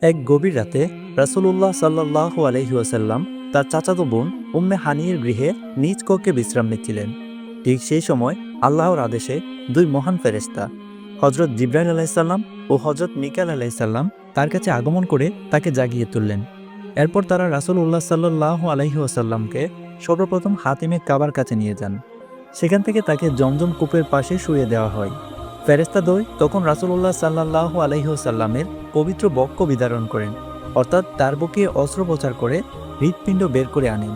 এক গভীর রাতে রাসূলুল্লাহ সাল্লাল্লাহু আলাইহি ওয়াসাল্লাম তার চাচাতো বোন উম্মে হানির গৃহে নিজ কক্ষে বিশ্রাম নিচ্ছিলেন। ঠিক সেই সময় আল্লাহর আদেশে দুই মহান ফেরেশতা হযরত জিবরাইল আলাইহিসসালাম ও হযরত মিকাইল আলাইহিসসালাম তার কাছে আগমন করে তাকে জাগিয়ে তুললেন। এরপর তারা রাসূলুল্লাহ সাল্লাল্লাহু আলাইহি ওয়াসাল্লামকে সর্বপ্রথম হাতিমে কাবার কাছে নিয়ে যান। সেখান থেকে তাকে জমজম কূপের পাশে শুইয়ে দেওয়া হয়। ফেরেশতাদ্বয় তখন রাসূলুল্লাহ সাল্লাল্লাহু আলাইহি ওয়াসাল্লামের পবিত্র বক্ষ বিদারণ করেন, অর্থাৎ তার বুকে অস্ত্রোপচার করে হৃৎপিণ্ড বের করে আনেন।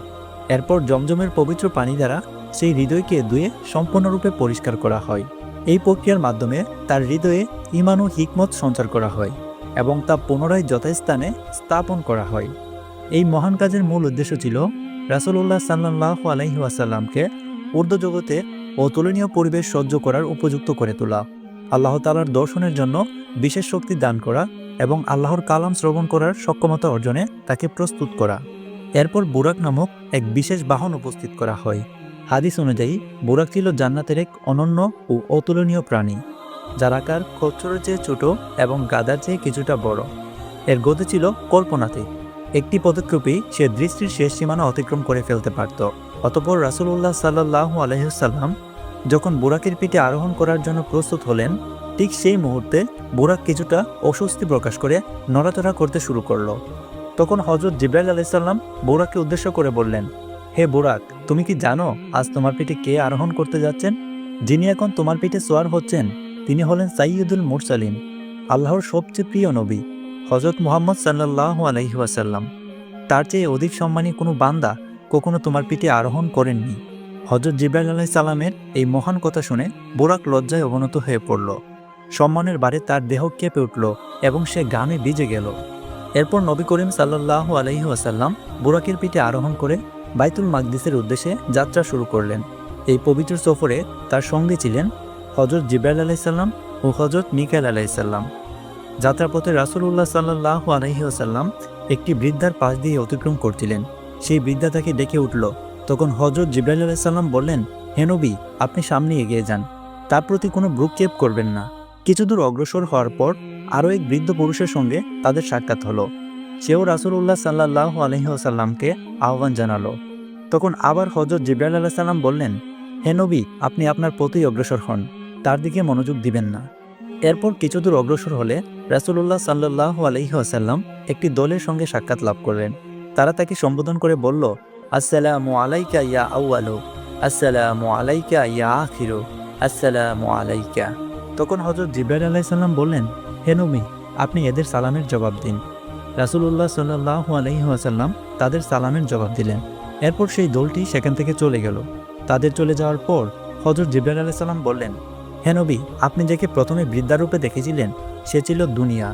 এরপর জমজমের পবিত্র পানি দ্বারা সেই হৃদয়কে ধুয়ে সম্পূর্ণরূপে পরিষ্কার করা হয়। এই প্রক্রিয়ার মাধ্যমে তার হৃদয়ে ঈমান ও হিকমত সঞ্চার করা হয় এবং তা পুনরায় যথাস্থানে স্থাপন করা হয়। এই মহান কাজের মূল উদ্দেশ্য ছিল রাসূলুল্লাহ সাল্লাল্লাহু আলাইহি ওয়াসাল্লামকে ঊর্ধ্বজগতে অতুলনীয় পরিবেশ সহ্য করার উপযুক্ত করে তোলা, আল্লাহ তাআলার দর্শনের জন্য বিশেষ শক্তি দান করা এবং আল্লাহর কালাম শ্রবণ করার সক্ষমতা অর্জনে তাকে প্রস্তুত করা। এরপর বুরাক নামক এক বিশেষ বাহন উপস্থিত করা হয়। হাদিস অনুযায়ী বুরাক ছিল জান্নাতের এক অনন্য ও অতুলনীয় প্রাণী, যার আকার খচ্চরের চেয়ে ছোট এবং গাধার চেয়ে কিছুটা বড়। এর গতি ছিল কল্পনাতীত। একটি পদক্ষেপেই সে দৃষ্টির শেষ সীমানা অতিক্রম করে ফেলতে পারত। অতঃপর রাসূলুল্লাহ সাল্লাল্লাহু আলাইহি ওয়াসাল্লাম যখন বুরাকের পিঠে আরোহণ করার জন্য প্রস্তুত হলেন, ঠিক সেই মুহূর্তে বুরাক কিছুটা অস্বস্তি প্রকাশ করে নড়াচড়া করতে শুরু করল। তখন হযরত জিবরাইল আলাইহিস সালাম বুরাককে উদ্দেশ্য করে বললেন, হে বুরাক, তুমি কি জানো আজ তোমার পিঠে কে আরোহণ করতে যাচ্ছেন? যিনি এখন তোমার পিঠে সোয়ার হচ্ছেন তিনি হলেন সাইয়্যিদুল মুরসালিন, আল্লাহর সবচেয়ে প্রিয় নবী হযরত মুহাম্মদ সাল্লাল্লাহু আলাইহি ওয়াসাল্লাম। তার চেয়ে অধিক সম্মানী কোনো বান্দা কখনো তোমার পিঠে আরোহণ করেননি। হযরত জিবরাইল আলাইহিস সালামের এই মহান কথা শুনে বুরাক লজ্জায় অবনত হয়ে পড়ল। সম্মানের বারে তার দেহ কেঁপে উঠল এবং সে ঘামে ভিজে গেল। এরপর নবী করিম সাল্লাল্লাহু আলাইহি ওয়াসাল্লাম বুরাকের পিঠে আরোহণ করে বাইতুল মাকদিসের উদ্দেশ্যে যাত্রা শুরু করলেন। এই পবিত্র সফরে তার সঙ্গে ছিলেন হযরত জিবরাইল আলাইহিস সালাম ও হযরত মিকাইল আলাইহিস সালাম। যাত্রাপথে রাসূলুল্লাহ সাল্লাল্লাহু আলাইহি ওয়াসাল্লাম একটি বৃদ্ধার পাশ দিয়ে অতিক্রম করছিলেন। সেই বৃদ্ধা তাকে ডেকে উঠল। তখন হযরত জিবরাইল আলাইহিস সালাম বললেন, হে নবী, আপনি সামনে এগিয়ে যান, তার প্রতি কোনো ভ্রুক্ষেপ করবেন না। কিছু দূর অগ্রসর হওয়ার পর আরও এক বৃদ্ধ পুরুষের সঙ্গে তাদের সাক্ষাৎ হলো। সেও রাসূলুল্লাহ সাল্লাল্লাহু আলাইহি ওয়াসাল্লামকে আহ্বান জানালো। তখন আবার হযরত জিবরাইল আলাইহিস সালাম বললেন, হে নবী, আপনি আপনার পথেই অগ্রসর হন, তার দিকে মনোযোগ দিবেন না। এরপর কিছু দূর অগ্রসর হলে রাসূলুল্লাহ সাল্লাল্লাহু আলাইহি ওয়াসাল্লাম একটি দলের সঙ্গে সাক্ষাৎ লাভ করলেন। তারা তাকে সম্বোধন করে বলল, আসসালামু আলাইকা ইয়া আউয়ালু, আসসালামু আলাইকা ইয়া আখিরু, আসসালামু আলাইকা। তখন হযরত জিবরাইল আলাইহিস সালাম বললেন, হে নবী, আপনি এদের সালামের জবাব দিন। রাসূলুল্লাহ সাল্লাল্লাহু আলাইহি ওয়াসাল্লাম তাদের সালামের জবাব দিলেন। এরপর সেই দলটি সেখান থেকে চলে গেল। তাদের চলে যাওয়ার পর হযরত জিবরাইল আলাইহিস সালাম বললেন, হে নবী, আপনি যাকে প্রথমে বৃদ্ধারূপে দেখেছিলেন সে ছিল দুনিয়া।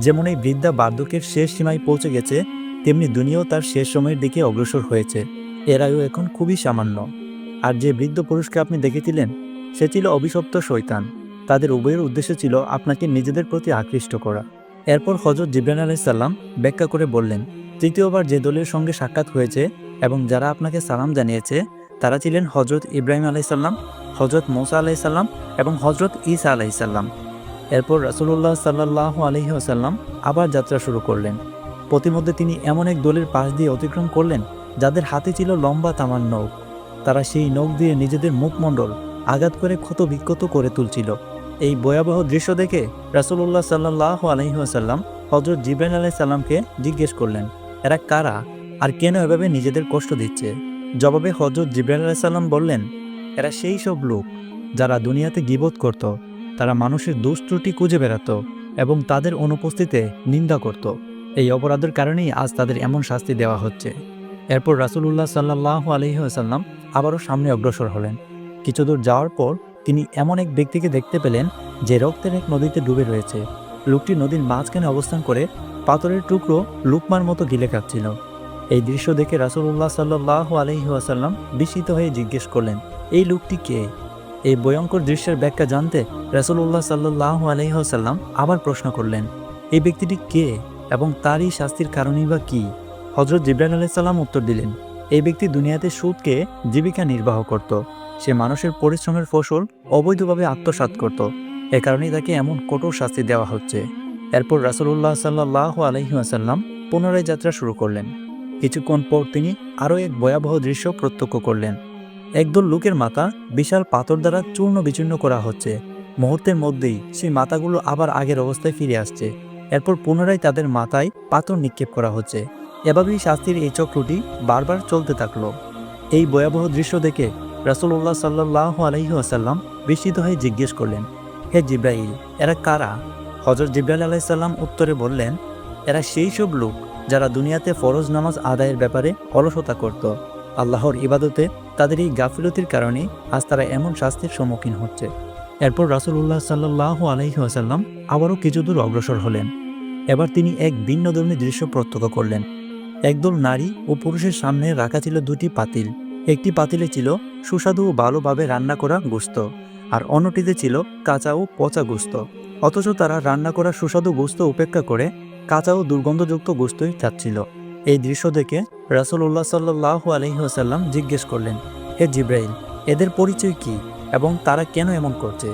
যেমন এই বৃদ্ধা বার্ধক্যের শেষ সীমায় পৌঁছে গেছে, তেমনি দুনিয়াও তার শেষ সময়ের দিকে অগ্রসর হয়েছে। এর আয়ু এখন খুবই সামান্য। আর যে বৃদ্ধ পুরুষকে আপনি দেখেছিলেন সে ছিল অভিশপ্ত শয়তান। তাদের উভয়ের উদ্দেশ্য ছিল আপনাকে নিজেদের প্রতি আকৃষ্ট করা। এরপর হযরত জিবরাইল আলাইহিস সালাম ব্যাখ্যা করে বললেন, তৃতীয়বার যে দলের সঙ্গে সাক্ষাৎ হয়েছে এবং যারা আপনাকে সালাম জানিয়েছে তারা ছিলেন হযরত ইব্রাহিম আলাইহিস সালাম, হযরত মূসা আলাইহিস সালাম এবং হযরত ঈসা আলাইহিস সালাম। এরপর রাসূলুল্লাহ সাল্লাল্লাহু আলাইহি ওয়াসাল্লাম আবার যাত্রা শুরু করলেন। পথিমধ্যে তিনি এমন এক দলের পাশ দিয়ে অতিক্রম করলেন যাদের হাতে ছিল লম্বা তামার নখ। তারা সেই নখ দিয়ে নিজেদের মুখমণ্ডল আঘাত করে ক্ষত বিক্ষত করে তুলছিল। এই ভয়াবহ দৃশ্য দেখে রাসূলুল্লাহ সাল্লাল্লাহু আলাইহি ওয়াসাল্লাম হযরত জিবরাইল আলাইহিস সালামকে জিজ্ঞেস করলেন, এরা কারা আর কেন এভাবে নিজেদের কষ্ট দিচ্ছে? জবাবে হযরত জিবরাইল আলাইহিস সালাম বললেন, এরা সেই সব লোক যারা দুনিয়াতে গীবত করত, তারা মানুষের দোষ ত্রুটি খুঁজে বেড়াত এবং তাদের অনুপস্থিতিতে নিন্দা করত। এই অপরাধের কারণেই আজ তাদের এমন শাস্তি দেওয়া হচ্ছে। এরপর রাসূলুল্লাহ সাল্লাল্লাহু আলাইহি ওয়াসাল্লাম আবারও সামনে অগ্রসর হলেন। কিছু দূর যাওয়ার পর তিনি এমন এক ব্যক্তিকে দেখতে পেলেন যে রক্তের এক নদীতে ডুবে রয়েছে। লোকটি নদীর মাঝখানে অবস্থান করে পাথরের টুকরো লুকমার মতো গিলে খাচ্ছিল। এই দৃশ্য দেখে রাসূলুল্লাহ সাল্লাল্লাহু আলাইহি ওয়াসাল্লাম বিস্মিত হয়ে জিজ্ঞেস করলেন, এই লোকটি কে? এই ভয়ঙ্কর দৃশ্যের ব্যাখ্যা জানতে রাসূলুল্লাহ সাল্লাল্লাহু আলাইহি ওয়াসাল্লাম আবার প্রশ্ন করলেন, এই ব্যক্তিটি কে এবং তার এই শাস্তির কারণই বা কি? হযরত জিবরাইল আলাইহিস সালাম উত্তর দিলেন, এই ব্যক্তি দুনিয়াতে সুদকে জীবিকা নির্বাহ করত। সে মানুষের পরিশ্রমের ফসল অবৈধভাবে আত্মসাৎ করত। এ কারণেই তাকে এমন কঠোর শাস্তি দেওয়া হচ্ছে। এরপর রাসূলুল্লাহ সাল্লাল্লাহু আলাইহি ওয়াসাল্লাম পুনরায় যাত্রা শুরু করলেন। কিছুক্ষণ পর তিনি আরও এক ভয়াবহ দৃশ্য প্রত্যক্ষ করলেন। একদল লোকের মাথা বিশাল পাথর দ্বারা চূর্ণ বিচূর্ণ করা হচ্ছে। মুহূর্তের মধ্যেই সেই মাথাগুলো আবার আগের অবস্থায় ফিরে আসছে। এরপর পুনরায় তাদের মাথায় পাথর নিক্ষেপ করা হচ্ছে। এভাবেই শাস্তির এই চক্রটি বারবার চলতে থাকল। এই ভয়াবহ দৃশ্য দেখে রাসূলুল্লাহ সাল্লাল্লাহু আলাইহি ওয়াসাল্লাম বিস্মিত হয়ে জিজ্ঞেস করলেন, হে জিব্রাইল, এরা কারা? হযরত জিবরাইল আলাইহিস সালাম উত্তরে বললেন, এরা সেই সব লোক যারা দুনিয়াতে ফরজ নামাজ আদায়ের ব্যাপারে অলসতা করত। আল্লাহর ইবাদতে তাদের এই গাফিলতির কারণে আজ তারা এমন শাস্তির সম্মুখীন হচ্ছে। এরপর রাসূলুল্লাহ সাল্লাল্লাহু আলাইহি ওয়াসাল্লাম আবারও কিছু দূর অগ্রসর হলেন। এবার তিনি এক ভিন্নধর্মী দৃশ্য প্রত্যক্ষ করলেন। একদল নারী ও পুরুষের সামনে রাখা ছিল দুটি পাতিল। একটি পাতিলে ছিল সুস্বাদু ও ভালোভাবে রান্না করা গোশত, আর অন্যটিতে ছিল কাঁচা ও পচা গোশত। অথচ তারা রান্না করা সুস্বাদু গোশত উপেক্ষা করে কাঁচা ও দুর্গন্ধযুক্ত গোশতই খাচ্ছিল। এই দৃশ্য দেখে রাসূলুল্লাহ সাল্লাল্লাহু আলাইহি ওয়াসাল্লাম জিজ্ঞেস করলেন, হে জিবরাইল, এদের পরিচয় কি এবং তারা কেন এমন করছে?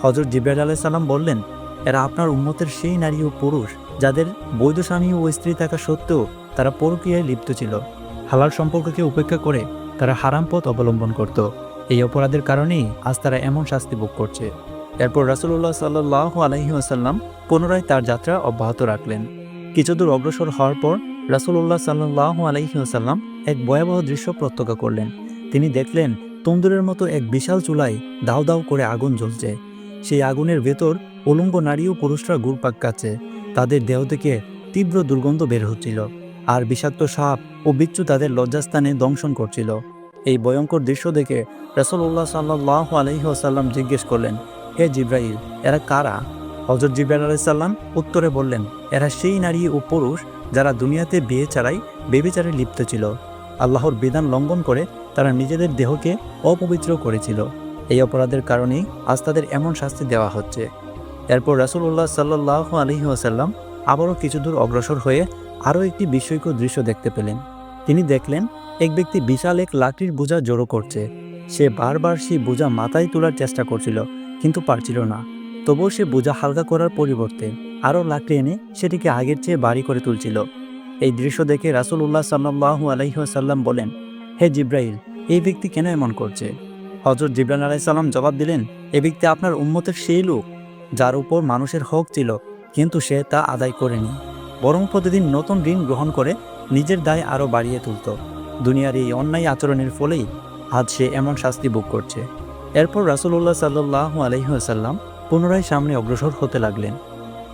হযরত জিবরাইল আলাইহিস সালাম বললেন, এরা আপনার উম্মতের সেই নারী ও পুরুষ যাদের বৈধ স্বামী ও স্ত্রী থাকা সত্ত্বেও তারা পরকীয়ায় লিপ্ত ছিল। হালাল সম্পর্ককে উপেক্ষা করে তারা হারাম পথ অবলম্বন করত। এই অপরাধের কারণেই আজ তারা এমন শাস্তি ভোগ করছে। এরপর রাসূলুল্লাহ সাল্লাল্লাহু আলাইহি ওয়াসাল্লাম পুনরায় তার যাত্রা অব্যাহত রাখলেন। কিছুদূর অগ্রসর হওয়ার পর রাসূলুল্লাহ সাল্লাল্লাহু আলাইহি ওয়াসাল্লাম এক ভয়াবহ দৃশ্য প্রত্যক্ষ করলেন। তিনি দেখলেন তন্দুরের মতো এক বিশাল চুলায় দাউ দাউ করে আগুন জ্বলছে। সেই আগুনের ভেতর উলঙ্গ নারী ও পুরুষরা ঘুরপাক খাচ্ছে। তাদের দেহ থেকে তীব্র দুর্গন্ধ বের হচ্ছিল, আর বিষাক্ত সাপ ও বিচ্ছু তাদের লজ্জাস্থানে দংশন করছিল। এই ভয়ঙ্কর দৃশ্য দেখে রাসূলুল্লাহ সাল্লাল্লাহু আলাইহি ওয়াসাল্লাম জিজ্ঞেস করলেন, হে জিবরাইল, এরা কারা? হযরত জিবরাইল আলাইহিস সালাম উত্তরে বললেন, এরা সেই নারী ও পুরুষ যারা দুনিয়াতে বিয়ে ছাড়াই ব্যভিচারে লিপ্ত ছিল। আল্লাহর বিধান লঙ্ঘন করে তারা নিজেদের দেহকে অপবিত্র করেছিল। এই অপরাধের কারণেই আজ তাদের এমন শাস্তি দেওয়া হচ্ছে। এরপর রাসূলুল্লাহ সাল্লাল্লাহু আলাইহি ওয়াসাল্লাম আবারও কিছু দূর অগ্রসর হয়ে আরও একটি বিস্ময়কর দৃশ্য দেখতে পেলেন। তিনি দেখলেন এক ব্যক্তি বিশাল এক লাকড়ির বোঝা জড়ো করছে। সে বারবার সেই বোঝা মাথায় তোলার চেষ্টা করছিল, কিন্তু পারছিল না। তবুও সে বোঝা হালকা করার পরিবর্তে আরও লাকড়ি এনে সেটিকে আগের চেয়ে ভারী করে তুলছিল। এই দৃশ্য দেখে রাসূলুল্লাহ সাল্লাল্লাহু আলাইহি ওয়াসাল্লাম বলেন, হে জিবরাইল, এই ব্যক্তি কেন এমন করছে? হযরত জিবরাইল আলাইহিস সালাম জবাব দিলেন, এ ব্যক্তি আপনার উম্মতের সেই লোক যার উপর মানুষের হক ছিল, কিন্তু সে তা আদায় করেনি, বরং প্রতিদিন নতুন ঋণ গ্রহণ করে নিজের দায় আরও বাড়িয়ে তুলত। দুনিয়ার এই অন্যায় আচরণের ফলেই আজ সে এমন শাস্তি ভোগ করছে। এরপর রাসূলুল্লাহ সাল্লাল্লাহু আলাইহি ওয়াসাল্লাম পুনরায় সামনে অগ্রসর হতে লাগলেন।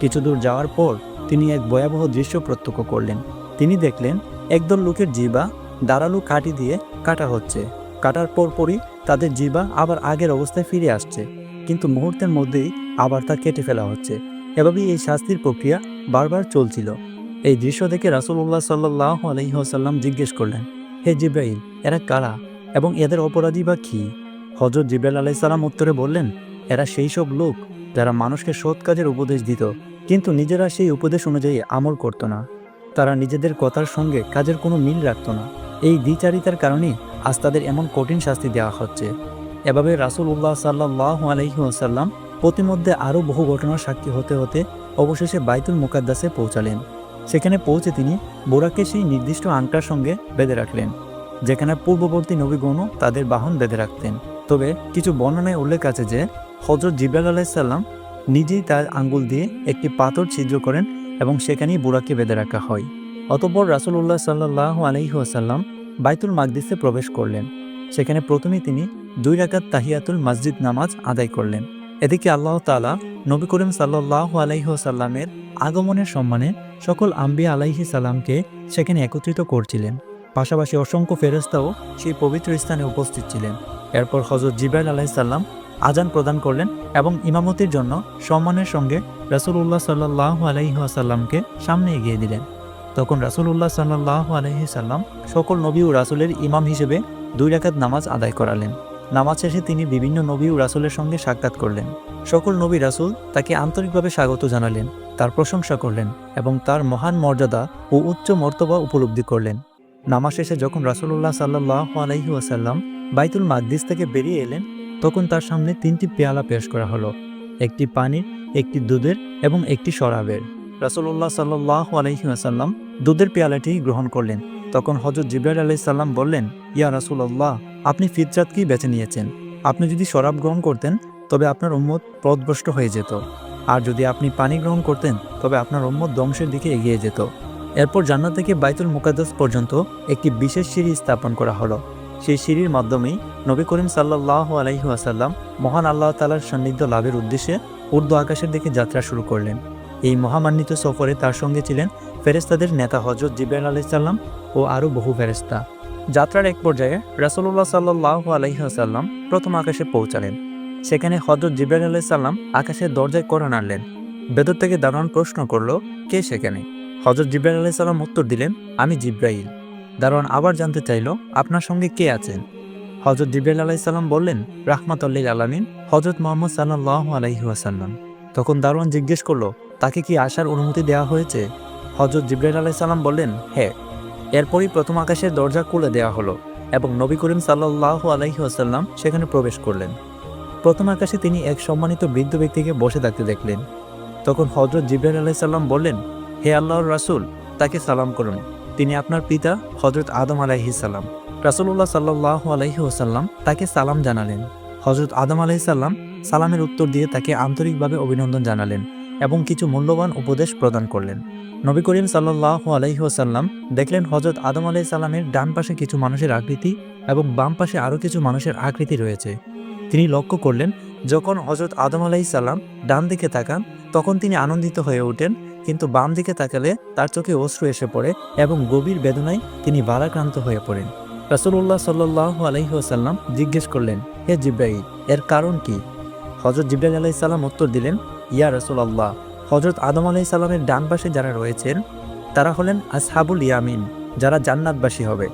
কিছু দূর যাওয়ার পর তিনি এক ভয়াবহ দৃশ্য প্রত্যক্ষ করলেন। তিনি দেখলেন একদল লোকের জিহ্বা ধারালো কাঠি দিয়ে কাটা হচ্ছে। কাটার পরপরই তাদের জিহ্বা আবার আগের অবস্থায় ফিরে আসছে, কিন্তু মুহূর্তের মধ্যেই আবার তা কেটে ফেলা হচ্ছে। এভাবেই এই শাস্তির প্রক্রিয়া বারবার চলছিল। এই দৃশ্য দেখে রাসূলুল্লাহ সাল্লাল্লাহু আলাইহি ওয়াসাল্লাম জিজ্ঞেস করলেন, হে জিবরাইল, এরা কারা এবং এদের অপরাধী বা কী? হযরত জিবরাইল আলাইহিস সালাম উত্তরে বললেন, এরা সেই সব লোক যারা মানুষকে সৎ কাজের উপদেশ দিত, কিন্তু নিজেরা সেই উপদেশ অনুযায়ী আমল করত না। তারা নিজেদের কথার সঙ্গে কাজের কোনো মিল রাখত না। এই দ্বিচারিতার কারণে আজ তাদের এমন কঠিন শাস্তি দেওয়া হচ্ছে। এভাবে রাসূলুল্লাহ সাল্লাল্লাহু আলাইহি ওয়াসাল্লাম প্রতিমধ্যে আরও বহু ঘটনার সাক্ষী হতে হতে অবশেষে বাইতুল মুকাদ্দাসে পৌঁছালেন। সেখানে পৌঁছে তিনি বোরাকে সেই নির্দিষ্ট আংটার সঙ্গে বেঁধে রাখলেন, যেখানে পূর্ববর্তী নবীগণও তাদের বাহন বেঁধে রাখতেন। তবে কিছু বর্ণনায় উল্লেখ আছে যে হযরত জিবরাইল আলাইহিস সালাম নিজেই তার আঙ্গুল দিয়ে একটি পাথর ছিদ্র করেন এবং সেখানেই বুরাকে বেঁধে রাখা হয়। অতঃপর রাসূলুল্লাহ সাল্লাল্লাহু আলাইহি ওয়াসাল্লাম বাইতুল মাকদিসে প্রবেশ করলেন। সেখানে প্রথমেই তিনি 2 রাকাত তাহিয়াতুল মসজিদ নামাজ আদায় করলেন। এদিকে আল্লাহ তাআলা নবী করিম সাল্লাল্লাহু আলাইহি ওয়াসাল্লামের আগমনের সম্মানে সকল আম্বিয়া আলাইহিস সালামকে সেখানে একত্রিত করছিলেন। পাশাপাশি অসংখ্য ফেরেশতাও সেই পবিত্র স্থানে উপস্থিত ছিলেন। এরপর হযরত জিবরাইল আলাইহিস সালাম আজান প্রদান করলেন এবং ইমামতির জন্য সম্মানের সঙ্গে রাসূলুল্লাহ সাল্লাল্লাহু আলাইহি ওয়াসাল্লামকে সামনে এগিয়ে দিলেন। তখন রাসূলুল্লাহ সাল্লাল্লাহু আলাইহি সাল্লাম সকল নবী ও রাসূলের ইমাম হিসেবে 2 রাকাত নামাজ আদায় করালেন। নামাজ শেষে তিনি বিভিন্ন নবী ও রাসূলের সঙ্গে সাক্ষাৎ করলেন। সকল নবী রাসূল তাকে আন্তরিকভাবে স্বাগত জানালেন, তার প্রশংসা করলেন এবং তার মহান মর্যাদা ও উচ্চ মর্তবা উপলব্ধি করলেন। নামাজ শেষে যখন রাসূলুল্লাহ সাল্লাল্লাহু আলাইহি ওয়াসাল্লাম বাইতুল মাকদিস থেকে বেরিয়ে এলেন, তখন তার সামনে 3টি পেয়ালা পেশ করা হলো, একটি পানির, একটি দুধের এবং একটি শরাবের। রাসূলুল্লাহ সাল্লাল্লাহু আলাইহি ওয়াসাল্লাম দুধের পেয়ালাটি গ্রহণ করলেন। তখন হযরত জিবরাইল আলাইহিস সালাম বললেন, ইয়া রাসূলুল্লাহ, আপনি ফিতরাতকেই বেছে নিয়েছেন। আপনি যদি শরাব গ্রহণ করতেন তবে আপনার উম্মত পথভ্রষ্ট হয়ে যেত, আর যদি আপনি পানি গ্রহণ করতেন তবে আপনার উম্মত ধ্বংসের দিকে এগিয়ে যেত। এরপর জান্নাত থেকে বাইতুল মুকাদ্দাস পর্যন্ত একটি বিশেষ সিঁড়ি স্থাপন করা হলো। সেই সিঁড়ির মাধ্যমেই নবী করিম সাল্লাল্লাহু আলাইহি ওয়াসাল্লাম মহান আল্লাহ তাআলার সান্নিধ্য লাভের উদ্দেশ্যে ঊর্ধ্ব আকাশের দিকে যাত্রা শুরু করলেন। এই মহামান্বিত সফরে তার সঙ্গে ছিলেন ফেরেশতাদের নেতা হযরত জিবরাইল আলাইহিস সালাম ও আরও বহু ফেরেশতা। যাত্রার এক পর্যায়ে রাসূলুল্লাহ সাল্লাল্লাহু আলাইহি ওয়াসাল্লাম প্রথম আকাশে পৌঁছালেন। সেখানে হযরত জিবরাইল আলাইহিস সালাম আকাশের দরজায় কড়া নাড়লেন। ভেতর থেকে দারোয়ান প্রশ্ন করল, কে সেখানে? হযরত জিবরাইল আলাইহিস সালাম উত্তর দিলেন, আমি জিবরাইল। দারোয়ান আবার জানতে চাইল, আপনার সঙ্গে কে আছেন? হযরত জিবরাইল আলাইহিস সালাম বললেন, রাহমাতুল লিল আলামিন হযরত মুহাম্মদ সাল্লাল্লাহু আলাইহি ওয়াসাল্লাম। তখন দারোয়ান জিজ্ঞেস করল, তাকে কি আসার অনুমতি দেওয়া হয়েছে? হযরত জিবরাইল আলাইহিস সালাম বললেন, হ্যাঁ। এরপরই প্রথম আকাশের দরজা খুলে দেওয়া হলো এবং নবী করিম সাল্লাল্লাহু আলাইহি ওয়াসাল্লাম সেখানে প্রবেশ করলেন। প্রথম আকাশে তিনি এক সম্মানিত বৃদ্ধ ব্যক্তিকে বসে থাকতে দেখলেন। তখন হযরত জিবরাইল আলাইহিস সালাম বললেন, হে আল্লাহর রাসূল, তাকে সালাম করুন। তিনি আপনার পিতা হযরত আদম আলাইহিস সালাম। রাসূলুল্লাহ সাল্লাল্লাহু আলাইহি ওয়াসাল্লাম তাকে সালাম জানালেন। হযরত আদম আলাইহিস সালাম সালামের উত্তর দিয়ে তাকে আন্তরিকভাবে অভিনন্দন জানালেন এবং কিছু মূল্যবান উপদেশ প্রদান করলেন। নবী করিম সাল্লাল্লাহু আলাইহি ওয়াসাল্লাম দেখলেন হযরত আদম আলাইহিস সালামের ডান পাশে কিছু মানুষের আকৃতি এবং বাম পাশে আরও কিছু মানুষের আকৃতি রয়েছে। তিনি লক্ষ্য করলেন, যখন হযরত আদম আলাইহিস সালাম ডান দিকে তাকান তখন তিনি আনন্দিত হয়ে ওঠেন, কিন্তু বাম দিকে তাকালে তার চোখে অশ্রু এসে পড়ে এবং গভীর বেদনায় তিনি ভারাক্রান্ত হয়ে পড়েন। রাসূলুল্লাহ সাল্লাল্লাহু আলাইহি ওয়াসাল্লাম জিজ্ঞেস করলেন, হে জিবরাইল, এর কারণ কি? হযরত জিবরাইল আলাইহিস সালাম উত্তর দিলেন, ইয়া রাসূলুল্লাহ, হযরত আদম আলাইহিস সালামের ডান পাশে যারা রয়েছেন তারা হলেন আসহাবুল ইয়ামিন, যারা জান্নাতবাসী হবে,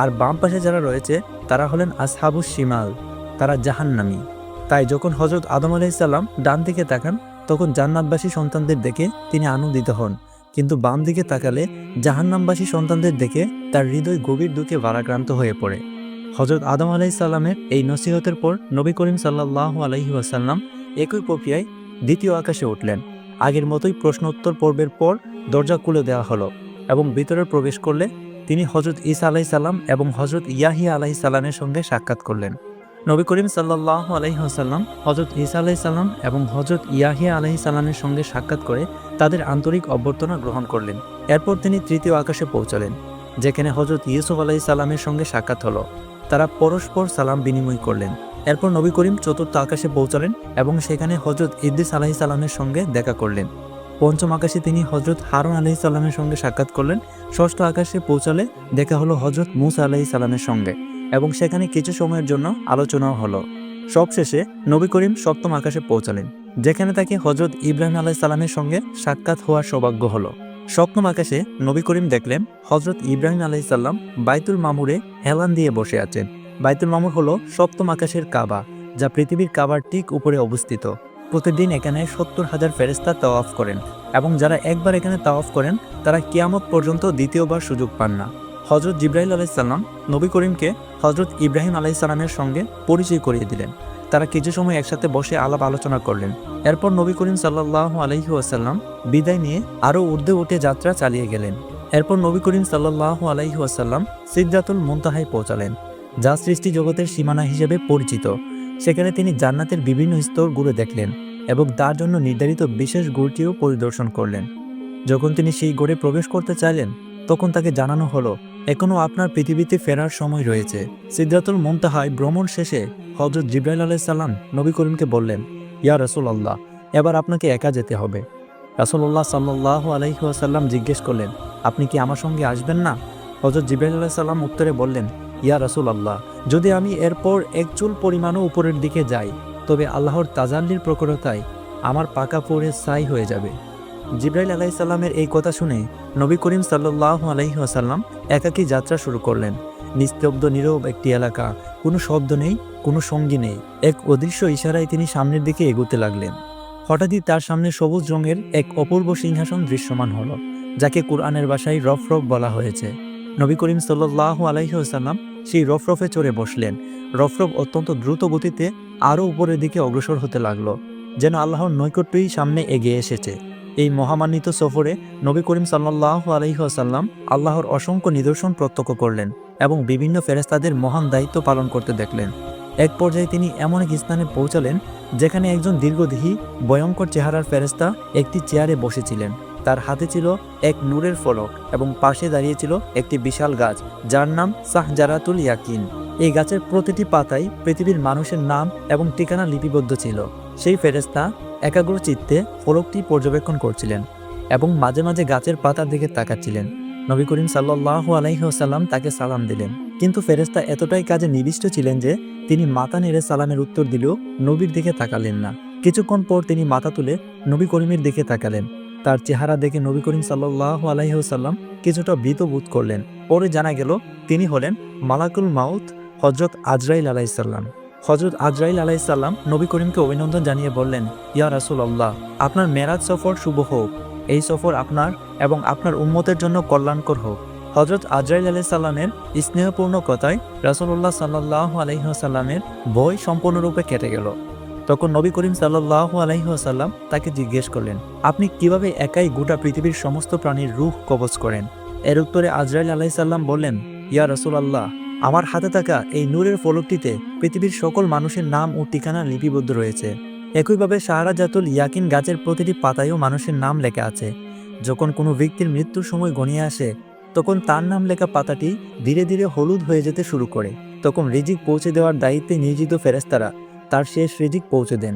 আর বাম পাশে যারা রয়েছে তারা হলেন আসহাবুশ শিমাল, তারা জাহান্নামী। তাই যখন হযরত আদম আলাইহিস সালাম ডান দিকে তাকান তখন জান্নাতবাসী সন্তানদের দেখে তিনি আনন্দিত হন, কিন্তু বাম দিকে তাকালে জাহান্নামবাসী সন্তানদের দেখে তার হৃদয় গভীর দুঃখে ভারাক্রান্ত হয়ে পড়ে। হযরত আদম আলাইহিস সালামের এই নসিহতের পর নবী করিম সাল্লাল্লাহু আলাইহি ওয়াসাল্লাম একই প্রক্রিয়ায় দ্বিতীয় আকাশে উঠলেন। আগের মতোই প্রশ্ন উত্তর পর্বের পর দরজা খুলে দেওয়া হলো এবং ভিতরে প্রবেশ করলে তিনি হযরত ঈসা আলাইহিস সালাম এবং হযরত ইয়াহিয়া আলাইহিস সালামের সঙ্গে সাক্ষাৎ করলেন। নবী করিম সাল্লাল্লাহু আলাইহি ওয়াসাল্লাম হযরত ঈসা আলাইহিস সালাম এবং হযরত ইয়াহিয়া আলাইহিস সালামের সঙ্গে সাক্ষাৎ করে তাদের আন্তরিক অভ্যর্থনা গ্রহণ করলেন। এরপর তিনি তৃতীয় আকাশে পৌঁছালেন, যেখানে হযরত ইউসুফ আলাইহিস সালামের সঙ্গে সাক্ষাৎ হলো। তারা পরস্পর সালাম বিনিময় করলেন। এরপর নবী করিম চতুর্থ আকাশে পৌঁছালেন এবং সেখানে হযরত ইদ্রিস আলাইহিস সালামের সঙ্গে দেখা করলেন। পঞ্চম আকাশে তিনি হযরত হারুন আলাইহিস সালামের সঙ্গে সাক্ষাৎ করলেন। ষষ্ঠ আকাশে পৌঁছালে দেখা হলো হযরত মূসা আলাইহিস সালামের সঙ্গে এবং সেখানে কিছু সময়ের জন্য আলোচনাও হলো। সবশেষে নবী করিম সপ্তম আকাশে পৌঁছালেন, যেখানে তাকে হযরত ইব্রাহিম আলাইহিস সালামের সঙ্গে সাক্ষাৎ হওয়ার সৌভাগ্য হলো। সপ্তম আকাশে নবী করিম দেখলেন হযরত ইব্রাহিম আলাইহিস সালাম বাইতুল মামুরে হেলান দিয়ে বসে আছেন। বাইতুল মামুর হলো সপ্তম আকাশের কাবা, যা পৃথিবীর কাবার ঠিক উপরে অবস্থিত। প্রতিদিন এখানে 70,000 ফেরেশতা তাওয়াফ করেন এবং যারা একবার এখানে তাওয়াফ করেন তারা কিয়ামত পর্যন্ত দ্বিতীয়বার সুযোগ পান না। হযরত জিবরাইল আলাইহিস সালাম নবী করিমকে হযরত ইব্রাহিম আলাইহিস সালামের সঙ্গে পরিচয় করিয়ে দিলেন। তারা কিছু সময় একসাথে বসে আলাপ আলোচনা করলেন। এরপর নবী করিম সাল্লাল্লাহু আলাইহি ওয়াসাল্লাম বিদায় নিয়ে আরও ঊর্ধ্বে উঠে যাত্রা চালিয়ে গেলেন। এরপর নবী করিম সাল্লাল্লাহু আলাইহি ওয়াসাল্লাম সিদরাতুল মুনতাহায় পৌঁছালেন, যা সৃষ্টি জগতের সীমানা হিসেবে পরিচিত। সেখানে তিনি জান্নাতের বিভিন্ন স্তর ঘুরে দেখলেন এবং তার জন্য নির্ধারিত বিশেষ গড়টিও পরিদর্শন করলেন। যখন তিনি সেই গড়ে প্রবেশ করতে চাইলেন তখন তাকে জানানো হলো, এখনও আপনার পৃথিবীতে ফেরার সময় রয়েছে। সিদরাতুল মুনতাহায় ভ্রমণ শেষে হযরত জিবরাইল আলাইহিস সালাম নবী করিমকে বললেন, ইয়া রাসূলুল্লাহ, এবার আপনাকে একা যেতে হবে। রাসূলুল্লাহ সাল্লাল্লাহু আলাইহি ওয়াসাল্লাম জিজ্ঞেস করলেন, আপনি কি আমার সঙ্গে আসবেন না? হযরত জিবরাইল আলাইহিস সালাম উত্তরে বললেন, ইয়া রাসূলুল্লাহ, যদি আমি এরপর এক চুল পরিমাণও উপরের দিকে যাই তবে আল্লাহর তাজাল্লির প্রখরতায় আমার পাকা পড়ে ছাই হয়ে যাবে। জিবরাইল আলাইহিস সালামের এই কথা শুনে নবী করিম সাল্লাল্লাহু আলাইহি ওয়াসাল্লাম একাকী যাত্রা শুরু করলেন। নিস্তব্ধ নীরব একটি এলাকা, কোনো শব্দ নেই, কোনো সঙ্গী নেই। এক অদৃশ্য ইশারায় তিনি সামনের দিকে এগোতে লাগলেন। হঠাৎই তার সামনে সবুজ রঙের এক অপূর্ব সিংহাসন দৃশ্যমান হলো, যাকে কুরআনের ভাষায় রফরফ বলা হয়েছে। নবী করিম সাল্লাল্লাহু আলাইহি ওয়াসাল্লাম সেই রফরফে চড়ে বসলেন। রফরফ অত্যন্ত দ্রুত গতিতে আরও উপরের দিকে অগ্রসর হতে লাগলো, যেন আল্লাহর নৈকট্যই সামনে এগিয়ে এসেছে। এই মহামান্বিত সফরে নবী করিম সাল্লাল্লাহু আলাইহি ওয়াসাল্লাম আল্লাহর অসংখ্য নিদর্শন প্রত্যক্ষ করলেন এবং বিভিন্ন ফেরেশতাদের মহান দায়িত্ব পালন করতে দেখলেন। এক পর্যায়ে তিনি এমন এক স্থানে পৌঁছালেন যেখানে একজন দীর্ঘদেহী ভয়ঙ্কর চেহারার ফেরেশতা একটি চেয়ারে বসেছিলেন। তার হাতে ছিল এক নূরের ফলক এবং পাশে দাঁড়িয়ে ছিল একটি বিশাল গাছ, যার নাম শাহজারাতুল ইয়াকিন। এই গাছের প্রতিটি পাতায় পৃথিবীর মানুষের নাম এবং ঠিকানা লিপিবদ্ধ ছিল। সেই ফেরেশতা একাগ্র চিত্তে ফলকটি পর্যবেক্ষণ করছিলেন এবং মাঝে মাঝে গাছের পাতার দিকে তাকাচ্ছিলেন। নবী করিম সাল্লাল্লাহু আলাইহি ওয়াসাল্লাম তাকে সালাম দিলেন, কিন্তু ফেরেশতা এতটাই কাজে নিবিষ্ট ছিলেন যে তিনি মাথা নেড়ে সালামের উত্তর দিলেও নবীর দিকে তাকালেন না। কিছুক্ষণ পর তিনি মাথা তুলে নবী করিমের দিকে তাকালেন। তার চেহারা দেখে নবী করিম সাল্লাল্লাহু আলাইহি ওয়াসাল্লাম কিছুটা ভীত বোধ করলেন। পরে জানা গেল তিনি হলেন মালাকুল মাউত হযরত আজরাইল আলাইহিসসালাম। হযরত আজরাইল আলাইহিসসালাম নবী করিমকে অভিনন্দন জানিয়ে বললেন, ইয়া রাসূলুল্লাহ, আপনার মেরাজ সফর শুভ হোক। এই সফর আপনার এবং আপনার উম্মতের জন্য কল্যাণকর হোক। হযরত আজরাইল আলাইহিসসালামের স্নেহপূর্ণ কথায় রাসূলুল্লাহ সাল্লাল্লাহু আলাইহি ওয়াসাল্লামের ভয় সম্পূর্ণরূপে কেটে গেল। তখন নবী করিম সাল্লাল্লাহু আলাইহি ওয়াসাল্লাম তাকে জিজ্ঞেস করলেন, আপনি কিভাবে একাই গোটা পৃথিবীর সমস্ত প্রাণীর রূহ কবজ করেন? এর উত্তরে আজরাইল আলাইহিসসালাম বললেন, ইয়া রাসূলুল্লাহ, আমার হাতে থাকা এই নূরের ফলকটিতে পৃথিবীর সকল মানুষের নাম ও ঠিকানা লিপিবদ্ধ রয়েছে। একইভাবে শাহজারাতুল ইয়াকিন গাছের প্রতিটি পাতায়ও মানুষের নাম লেখা আছে। যখন কোনো ব্যক্তির মৃত্যুর সময় ঘনিয়ে আসে, তখন তার নাম লেখা পাতাটি ধীরে ধীরে হলুদ হয়ে যেতে শুরু করে। তখন রিজিক পৌঁছে দেওয়ার দায়িত্বে নিয়োজিত ফেরেশতারা তার শেষ রিজিক পৌঁছে দেন।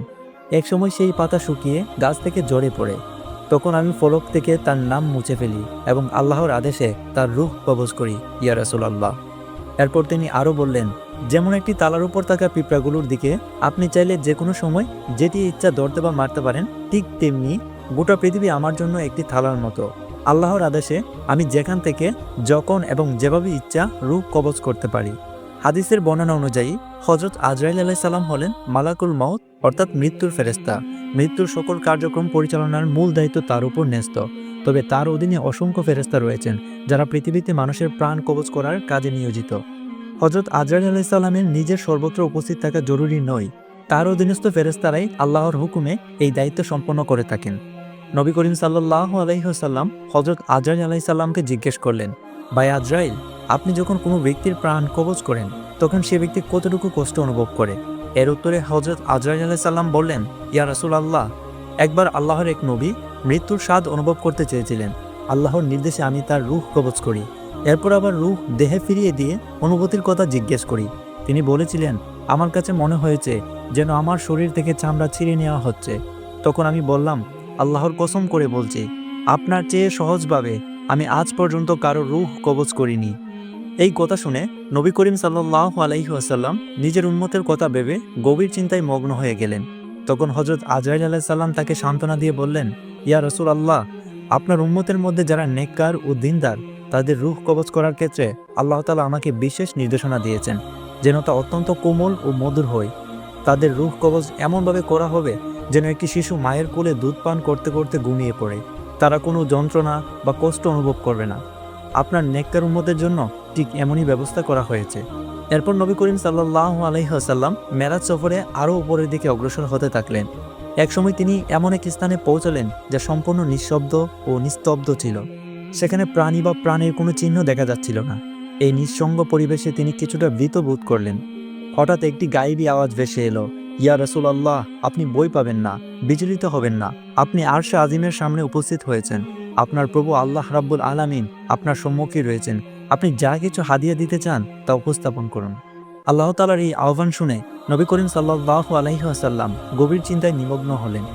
একসময় সেই পাতা শুকিয়ে গাছ থেকে ঝরে পড়ে। তখন আমি ফলক থেকে তার নাম মুছে ফেলি এবং আল্লাহর আদেশে তার রূহ কবজ করি, ইয়া রাসূলুল্লাহ। এরপর তিনি আরও বললেন, যেমন একটি তালার উপর থাকা পিঁপড়াগুলোর দিকে আপনি চাইলে যে কোনো সময় যেটি ইচ্ছা ধরতে বা মারতে পারেন, ঠিক তেমনি গোটা পৃথিবী আমার জন্য একটি থালার মতো। আল্লাহর আদেশে আমি যেখান থেকে যখন এবং যেভাবে ইচ্ছা রূহ কবজ করতে পারি। হাদিসের বর্ণনা অনুযায়ী হযরত আজরাইল আলাইহিস সালাম হলেন মালাকুল মাউত, অর্থাৎ মৃত্যুর ফেরেশতা। মৃত্যুর সকল কার্যক্রম পরিচালনার মূল দায়িত্ব তার উপর ন্যস্ত। তবে তার অধীনে অসংখ্য ফেরেশতা রয়েছেন যারা পৃথিবীতে মানুষের প্রাণ কবজ করার কাজে নিয়োজিত। হযরত আজরাইল আলাইহিস সালামের নিজের সর্বত্র উপস্থিত থাকা জরুরি নয়, তার অধীনস্থ ফেরেশতারাই আল্লাহর হুকুমে এই দায়িত্ব সম্পন্ন করে থাকেন। নবী করিম সাল্লাল্লাহু আলাইহি ওয়াসাল্লাম হযরত আজরাইল আলাইহিস সালামকে জিজ্ঞেস করলেন, ভাই আজরাইল, আপনি যখন কোনো ব্যক্তির প্রাণ কবজ করেন তখন সে ব্যক্তি কতটুকু কষ্ট অনুভব করে? এর উত্তরে হযরত আজরাইল আলাইহিস সালাম বললেন, ইয়া রাসূলুল্লাহ, একবার আল্লাহর এক নবী মৃত্যুর স্বাদ অনুভব করতে চেয়েছিলেন। আল্লাহর নির্দেশে আমি তার রূহ কবজ করি। এরপর আবার রূহ দেহে ফিরিয়ে দিয়ে অনুভূতির কথা জিজ্ঞেস করি। তিনি বলেছিলেন, আমার কাছে মনে হয়েছে যেন আমার শরীর থেকে চামড়া ছিঁড়ে নেওয়া হচ্ছে। তখন আমি বললাম, আল্লাহর কসম করে বলছি, আপনার চেয়ে সহজভাবে আমি আজ পর্যন্ত কারো রূহ কবজ করিনি। এই কথা শুনে নবী করিম সাল্লাল্লাহু আলাইহি ওয়াসাল্লাম নিজের উম্মতের কথা ভেবে গভীর চিন্তায় মগ্ন হয়ে গেলেন। তখন হযরত আজরাইল আলাইহিস সালাম তাকে সান্ত্বনা দিয়ে বললেন, ইয়া রাসূলুল্লাহ, আপনার উম্মতের মধ্যে যারা নেককার ও দিনদার, তাদের রূহ কবজ করার ক্ষেত্রে আল্লাহ তাআলা আমাকে বিশেষ নির্দেশনা দিয়েছেন, যেন তা অত্যন্ত কোমল ও মধুর হয়। তাদের রূহ কবজ এমনভাবে করা হবে যেন একটি শিশু মায়ের কোলে দুধ পান করতে করতে ঘুমিয়ে পড়ে। তারা কোনো যন্ত্রণা বা কষ্ট অনুভব করবে না। আপনার নেককার উম্মতের জন্য ঠিক এমনই ব্যবস্থা করা হয়েছে। এরপর নবী করিম সাল্লাল্লাহু আলাইহি ওয়াসাল্লাম মেরাজ সফরে আরও উপরের দিকে অগ্রসর হতে থাকলেন। একসময় তিনি এমন এক স্থানে পৌঁছলেন যা সম্পূর্ণ নিঃশব্দ ও নিস্তব্ধ ছিল। সেখানে প্রাণী বা প্রাণের কোনো চিহ্ন দেখা যাচ্ছিল না। এই নিঃসঙ্গ পরিবেশে তিনি কিছুটা ভীত বোধ করলেন। হঠাৎ একটি গায়েবী আওয়াজ ভেসে এলো, ইয়া রাসূলুল্লাহ, আপনি ভয় পাবেন না, বিচলিত হবেন না। আপনি আরশে আজিমের সামনে উপস্থিত হয়েছেন। আপনার প্রভু আল্লাহ রাব্বুল আলামিন আপনার সম্মুখে রয়েছেন। আপনি যা কিছু হাদিয়া দিতে চান তা উপস্থাপন করুন। আল্লাহ তাআলার এই আহ্বান শুনে নবী করিম সাল্লাল্লাহু আলাইহি ওয়াসাল্লাম গভীর চিন্তায় নিমগ্ন হলেন।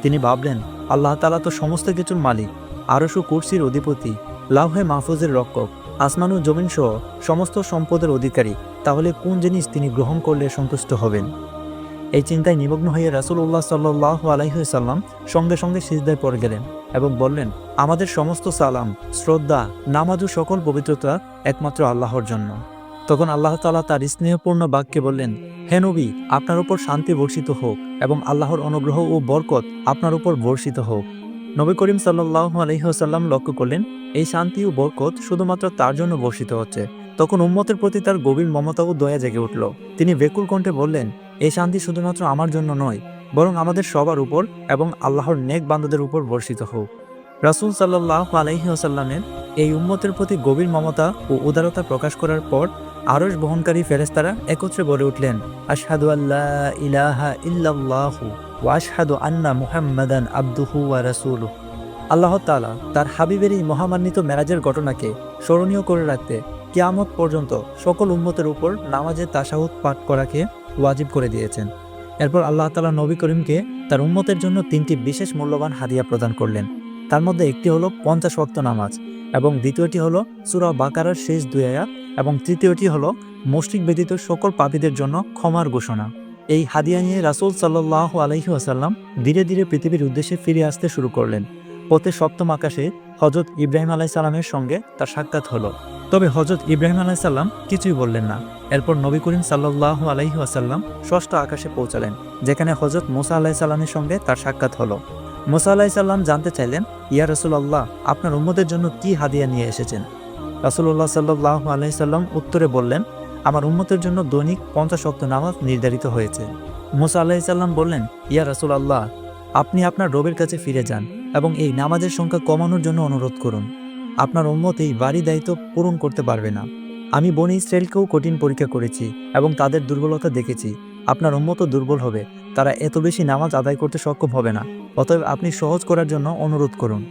তিনি ভাবলেন, আল্লাহ তাআলা তো সমস্ত কিছুর মালিক, আরশ ও কুরসির অধিপতি, লাউহে মাহফুজের রক্ষক, আসমান ও জমিন সহ সমস্ত সম্পদের অধিকারী। তাহলে কোন জিনিস তিনি গ্রহণ করলে সন্তুষ্ট হবেন? এই চিন্তায় নিমগ্ন হয়ে রাসূলুল্লাহ সাল্লাল্লাহু আলাইহি ওয়াসাল্লাম সঙ্গে সঙ্গে সিজদায় পড়ে গেলেন এবং বললেন, আমাদের সমস্ত সালাম, শ্রদ্ধা, নামাজ ও সকল পবিত্রতা একমাত্র আল্লাহর জন্য। তখন আল্লাহ তাআলা তার স্নেহপূর্ণ বাক্যে বললেন, হে নবী, আপনার উপর শান্তি বর্ষিত হোক এবং আল্লাহর অনুগ্রহ ও বরকত আপনার উপর বর্ষিত হোক। নবী করিম সাল্লাল্লাহু আলাইহি ওয়াসাল্লাম লক্ষ্য করলেন, এই শান্তি ও বরকত শুধুমাত্র তার জন্য বর্ষিত হচ্ছে। তখন উম্মতের প্রতি তার গভীর মমতা ও দয়া জেগে উঠল। তিনি বেকুল কণ্ঠে বললেন, এই শান্তি শুধুমাত্র আমার জন্য নয়, বরং আমাদের সবার উপর এবং আল্লাহর নেক বান্দাদের উপর বর্ষিত হোক। রাসূল সাল্লাল্লাহু আলাইহি ওয়াসাল্লামের এই উম্মতের প্রতি গভীর মমতা ও উদারতা প্রকাশ করার পর আরশ বহনকারী ফেরেশতারা একত্রে বলে উঠলেন, আশহাদু আল্লা ইলাহা ইল্লাল্লাহু ওয়া আশহাদু আন্না মুহাম্মাদান আবদুহু ওয়া রাসূলুহু। আল্লাহ তাআলা তার হাবিবের এই মহামান্বিত মেরাজের ঘটনাকে স্মরণীয় করে রাখতে কিয়ামত পর্যন্ত সকল উম্মতের উপর নামাজে তাশাহুদ পাঠ করাকে ওয়াজিব করে দিয়েছেন। এরপর আল্লাহ তাআলা নবী করিমকে তার উম্মতের জন্য 3টি বিশেষ মূল্যবান হাদিয়া প্রদান করলেন। তার মধ্যে একটি হলো 50 ওয়াক্ত নামাজ, এবং দ্বিতীয়টি হলো সূরা বাকারার শেষ 2 আয়াত, এবং তৃতীয়টি হলো মুশরিক ব্যতীত সকল পাপীদের জন্য ক্ষমার ঘোষণা। এই হাদিয়া নিয়ে রাসূল সাল্লাল্লাহু আলাইহি ওয়াসাল্লাম ধীরে ধীরে পৃথিবীর উদ্দেশ্যে ফিরে আসতে শুরু করলেন। পথে সপ্তম আকাশে হযরত ইব্রাহিম আলাইহিস সালামের সঙ্গে তার সাক্ষাৎ হলো। তবে হযরত ইব্রাহিম আলাইহিস সালাম কিছুই বললেন না। এরপর নবী করিম সাল্লাল্লাহু আলাইহি ওয়াসাল্লাম ষষ্ঠ আকাশে পৌঁছালেন, যেখানে হযরত মুসা আলাইহিস সালামের সঙ্গে তার সাক্ষাৎ হলো। মুসা আলাইহিস সালাম জানতে চাইলেন, ইয়া রাসূলুল্লাহ, আপনার উম্মতের জন্য কি হাদিয়া নিয়ে এসেছেন? রাসূলুল্লাহ সাল্লাল্লাহু আলাইহি সাল্লাম উত্তরে বললেন, আমার উম্মতের জন্য দৈনিক 50 ওয়াক্ত নামাজ নির্ধারিত হয়েছে। মুসা আলাইহিস সালাম বললেন, ইয়া রাসূলুল্লাহ, আপনি আপনার রবের কাছে ফিরে যান এবং এই নামাজের সংখ্যা কমানোর জন্য অনুরোধ করুন। আপনার উম্মত এই ভারী দায়িত্ব পূরণ করতে পারবে না। আমি বনী ইসরাঈলকেও কঠিন পরীক্ষা করেছি এবং তাদের দুর্বলতা দেখেছি। আপনার উম্মতও দুর্বল হবে, তারা এত বেশি নামাজ আদায় করতে সক্ষম হবে না। অতএব আপনি সহজ করার জন্য অনুরোধ করুন।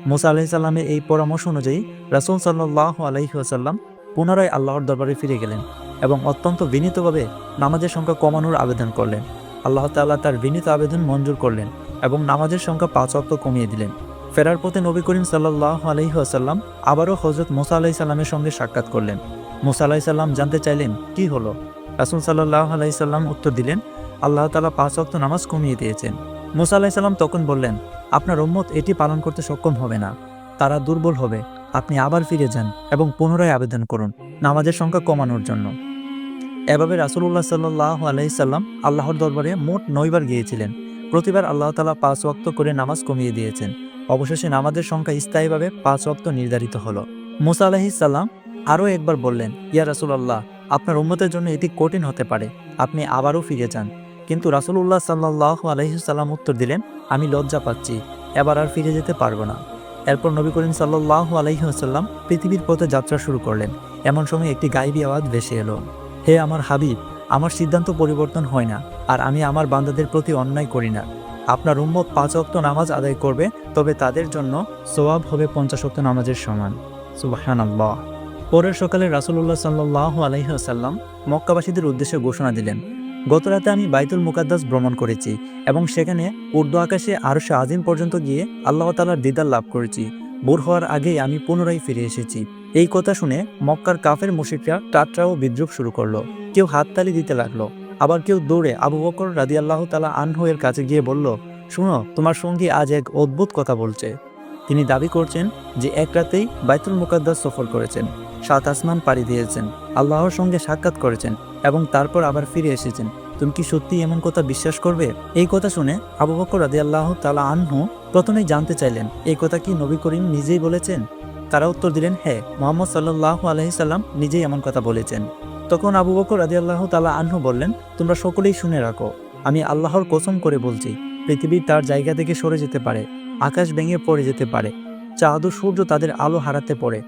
মুসা আলাইহিস সালামের এই পরামর্শ অনুযায়ী রাসূল সাল্লাল্লাহু আলাইহি ওয়াসাল্লাম পুনরায় আল্লাহর দরবারে ফিরে গেলেন এবং অত্যন্ত বিনীতভাবে নামাজের সংখ্যা কমানোর আবেদন করলেন। আল্লাহ তাআলা তার বিনীত আবেদন মঞ্জুর করলেন এবং নামাজের সংখ্যা 5 ওয়াক্ত কমিয়ে দিলেন। ফেরার পথে নবী করিম সাল্লাল্লাহু আলাইহি ওয়াসাল্লাম আবারও হযরত মুসা আলাইহিস সালামের সঙ্গে সাক্ষাৎ করলেন। মুসা আলাইহিস সালাম জানতে চাইলেন, কি হলো? রাসূল সাল্লাল্লাহু আলাইহি সাল্লাম উত্তর দিলেন, আল্লাহ তাআলা 5 ওয়াক্ত নামাজ কমিয়ে দিয়েছেন। মুসা আলাইহিস সালাম তখন বললেন, আপনার উম্মত এটি পালন করতে সক্ষম হবে না, তারা দুর্বল হবে। আপনি আবার ফিরে যান এবং পুনরায় আবেদন করুন নামাজের সংখ্যা কমানোর জন্য। এভাবে রাসূলুল্লাহ সাল্লাল্লাহু আলাইহি সাল্লাম আল্লাহর দরবারে মোট 9 বার গিয়েছিলেন। প্রতিবার আল্লাহ তাআলা 5 ওয়াক্ত করে নামাজ কমিয়ে দিয়েছেন। অবশেষে নামাজের সংখ্যা স্থায়ীভাবে 5 ওয়াক্ত নির্ধারিত হলো। মুসা আলাইহিস সালাম আরও একবার বললেন, ইয়া রাসূলুল্লাহ, আপনার উম্মতের জন্য এটি কঠিন হতে পারে, আপনি আবারও ফিরে যান। কিন্তু রাসূলুল্লাহ সাল্লাল্লাহু আলাইহি সাল্লাম উত্তর দিলেন, আমি লজ্জা পাচ্ছি, এবার আর ফিরে যেতে পারবো না। এরপর নবী করিম সাল্লাল্লাহু আলাইহি ওয়াসাল্লাম পৃথিবীর পথে যাত্রা শুরু করলেন। এমন সময় একটি গায়েবী আওয়াজ ভেসে এলো, হে আমার হাবিব, আমার সিদ্ধান্ত পরিবর্তন হয় না, আর আমি আমার বান্দাদের প্রতি অন্যায় করি না। আপনার উম্মত 5 ওয়াক্ত নামাজ আদায় করবে, তবে তাদের জন্য সওয়াব হবে 50 ওয়াক্ত নামাজের সমান। সুবহানাল্লাহ। পরের সকালে রাসূলুল্লাহ সাল্লাল্লাহু আলাইহি ওয়াসাল্লাম মক্কাবাসীদের উদ্দেশ্যে ঘোষণা দিলেন, গতরাতে আমি বাইতুল মুকাদ্দাস ভ্রমণ করেছি এবং সেখানে ঊর্ধ্ব আকাশে আরশে আজিম পর্যন্ত গিয়ে আল্লাহ তাআলার দিদার লাভ করেছি। ভোর হওয়ার আগেই আমি পুনরায় ফিরে এসেছি। এই কথা শুনে মক্কার কাফের মুশরিকরা ঠাট্টা ও বিদ্রূপ শুরু করলো। কেউ হাততালি দিতে লাগলো, আবার কেউ দৌড়ে আবু বকর রাদিয়াল্লাহু তাআলা আনহু এর কাছে গিয়ে বলল, শুনো, তোমার সঙ্গী আজ এক অদ্ভুত কথা বলছে। তিনি দাবি করছেন যে এক রাতেই বাইতুল মুকাদ্দাস সফর করেছেন, 7 আসমান পাড়ি দিয়েছেন, আল্লাহর সঙ্গে সাক্ষাৎ করেছেন এবং তারপর আবার ফিরে এসেছেন। তুমি কি সত্যি এমন কথা বিশ্বাস করবে? এই কথা শুনে আবু বকর রাদিয়াল্লাহু তাআলা আনহু প্রথমেই জানতে চাইলেন, এই কথা কি নবী করিম নিজেই বলেছেন? তারা উত্তর দিলেন, হ্যাঁ, মুহাম্মদ সাল্লাল্লাহু আলাইহি সাল্লাম নিজেই এমন কথা বলেছেন। তখন আবু বকর রাদিয়াল্লাহু তাআলা আনহু বললেন, তোমরা সকলেই শুনে রাখো, আমি আল্লাহর কসম করে বলছি, পৃথিবী তার জায়গা থেকে সরে যেতে পারে, আকাশ ভেঙে পড়ে যেতে পারে, চাঁদ ও সূর্য তাদের আলো হারাতে পারে,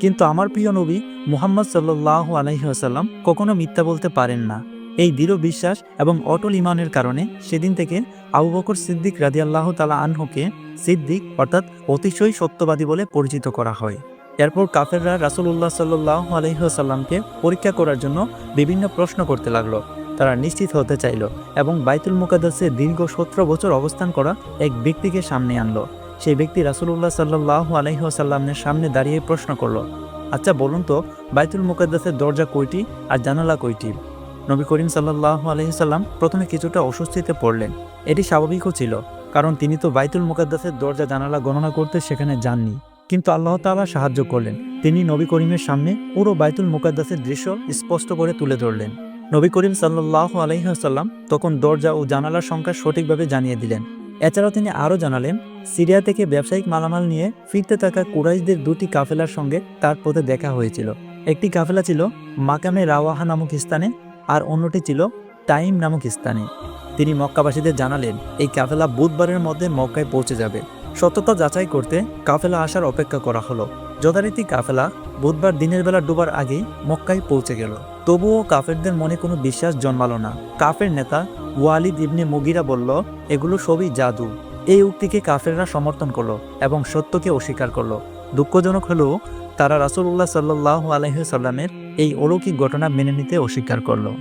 কিন্তু আমার প্রিয় নবী মুহাম্মদ সাল্লাল্লাহু আলাইহি ওয়াসাল্লাম কখনো মিথ্যা বলতে পারেন না। এই দৃঢ় বিশ্বাস এবং অটল ঈমানের কারণে সেদিন থেকে আবু বকর সিদ্দিক রাদিয়াল্লাহু তাআলা আনহুকে সিদ্দিক অর্থাৎ অতিশয় সত্যবাদী বলে পরিচিত করা হয়। এরপর কাফেররা রাসূলুল্লাহ সাল্লাল্লাহু আলাইহি ওয়াসাল্লামকে পরীক্ষা করার জন্য বিভিন্ন প্রশ্ন করতে লাগলো। তারা নিশ্চিত হতে চাইল এবং বাইতুল মুকাদ্দাসে দীর্ঘ 17 বছর অবস্থান করা এক ব্যক্তিকে সামনে আনলো। সেই ব্যক্তি রাসূলুল্লাহ সাল্লাল্লাহু আলাইহি ওয়াসাল্লামের সামনে দাঁড়িয়ে প্রশ্ন করলো, আচ্ছা বলুন তো, বাইতুল মুকাদ্দাসের দরজা কয়টি আর জানালা কয়টি? নবী করিম সাল্লাল্লাহু আলাইহি সাল্লাম প্রথমে কিছুটা অস্বস্তিতে পড়লেন। এটি স্বাভাবিকও ছিল, কারণ তিনি তো বাইতুল মুকাদ্দাসের দরজা জানালা গণনা করতে সেখানে যাননি। কিন্তু আল্লাহ তাআলা সাহায্য করলেন। তিনি নবী করিমের সামনে পুরো বাইতুল মুকাদ্দাসের দৃশ্য স্পষ্ট করে তুলে ধরলেন। নবী করিম সাল্লাল্লাহু আলাইহি ওয়াসাল্লাম তখন দরজা ও জানালার সংখ্যা সঠিকভাবে জানিয়ে দিলেন। এছাড়াও তিনি আরও জানালেন, সিরিয়া থেকে ব্যবসায়িক মালামাল নিয়ে ফিরতে থাকা কুরাইশদের 2টি কাফেলার সঙ্গে তার পথে দেখা হয়েছিল। একটি কাফেলা ছিল মাকামে রাওয়াহা নামক স্থানে আর অন্যটি ছিল তাইম নামক স্থানে। তিনি মক্কাবাসীদের জানালেন এই কাফেলা বুধবারের মধ্যে মক্কায় পৌঁছে যাবে। সত্যতা যাচাই করতে কাফেলা আসার অপেক্ষা করা হলো। যথারীতি কাফেলা বুধবার দিনের বেলা ডুবার আগেই মক্কায় পৌঁছে গেল। তবুও কাফেরদের মনে কোনো বিশ্বাস জন্মালো না। কাফের নেতা ওয়ালিদ ইবনে মুগিরা বলল, এগুলো সবই জাদু। এই উক্তিকে কাফেররা সমর্থন করলো এবং সত্যকে অস্বীকার করলো। দুঃখজনক হলেও তারা রাসূলুল্লাহ সাল্লাল্লাহু আলাইহি সাল্লামের এই অলৌকিক ঘটনা মেনে নিতে অস্বীকার করলো।